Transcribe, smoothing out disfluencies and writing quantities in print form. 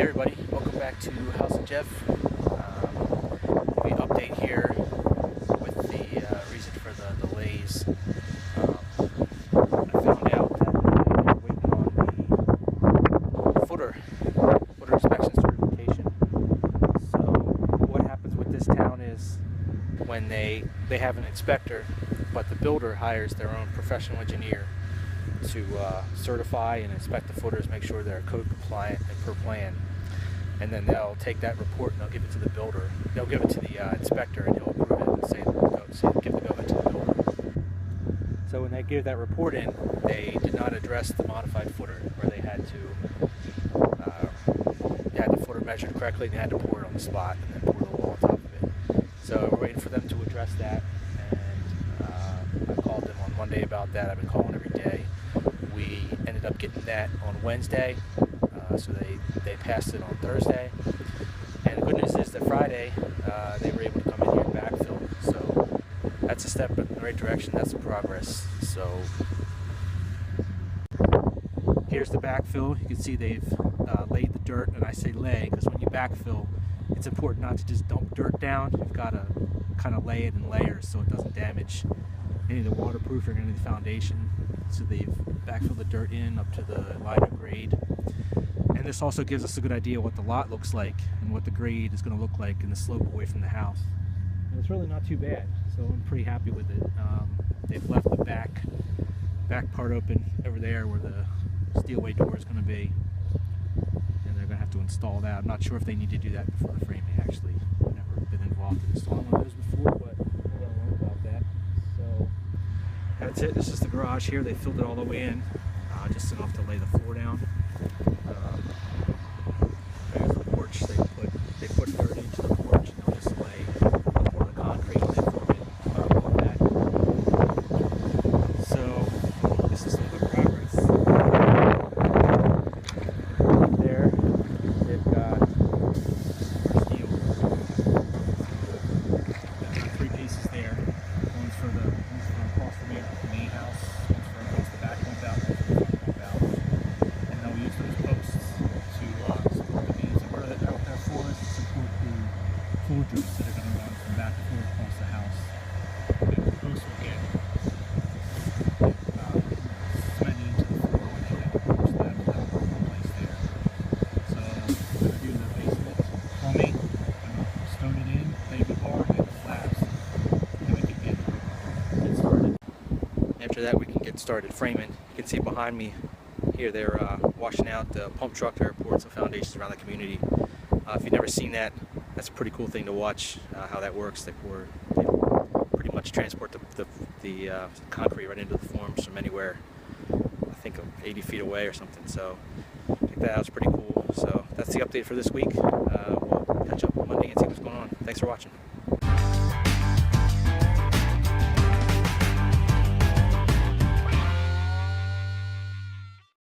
everybody, welcome back to House of Jeff. We update here with the reason for the delays. I found out that we're waiting on the footer inspection certification. So what happens with this town is when they have an inspector, but the builder hires their own professional engineer to certify and inspect the footers, make sure they're code compliant and per plan. And then they'll take that report and they'll give it to the builder. They'll give it to the inspector and he'll approve it and give the go-ahead to the builder. So when they give that report in, they did not address the modified footer where they had the footer measured correctly and they had to pour it on the spot and then pour the wall on top of it. So we're waiting for them to address that, and I called them on Monday about that. I've been calling every day. We ended up getting that on Wednesday, so they passed it on Thursday. And the good news is that Friday they were able to come in here and backfill. So that's a step in the right direction. That's a progress. So here's the backfill. You can see they've laid the dirt, and I say lay because when you backfill, it's important not to just dump dirt down. You've got to kind of lay it in layers so it doesn't damage any of the waterproofing or any of the foundation. So they've backfilled the dirt in up to the line of grade. And this also gives us a good idea what the lot looks like and what the grade is going to look like in the slope away from the house. And it's really not too bad, so I'm pretty happy with it. They've left the back part open over there where the steelway door is going to be. And they're going to have to install that. I'm not sure if they need to do that before the framing, actually. I've never been involved in installing one of those before, but we're going to learn about that. So that's it. This is the garage here. They filled it all the way in, just enough to lay the floor down. There's the porch. They put dirt into the porch, and they'll just pour the concrete and they form it above that. So this is some good progress. There, they've got steel. They've got three pieces there. One's for across the main house, one's for across the back pump out, one's for the front pump out. And they'll use those posts to support the beams. And what are they out there for? Is to support the floor joists that are going to run from back and forth across the house. And the posts will get cemented into the floor when they have the porch slabs that will in place there. So we're going to do the basement plumbing, stone it in, lay the bar, and the slabs. And we can get started. After that, we can get started framing. You can see behind me here they're washing out the pump truck to pour some foundations around the community. If you've never seen that, that's a pretty cool thing to watch, how that works. They pretty much transport the concrete right into the forms from anywhere, I think 80 feet away or something. So check that out, it's pretty cool. So that's the update for this week. We'll catch up on Monday and see what's going on. Thanks for watching.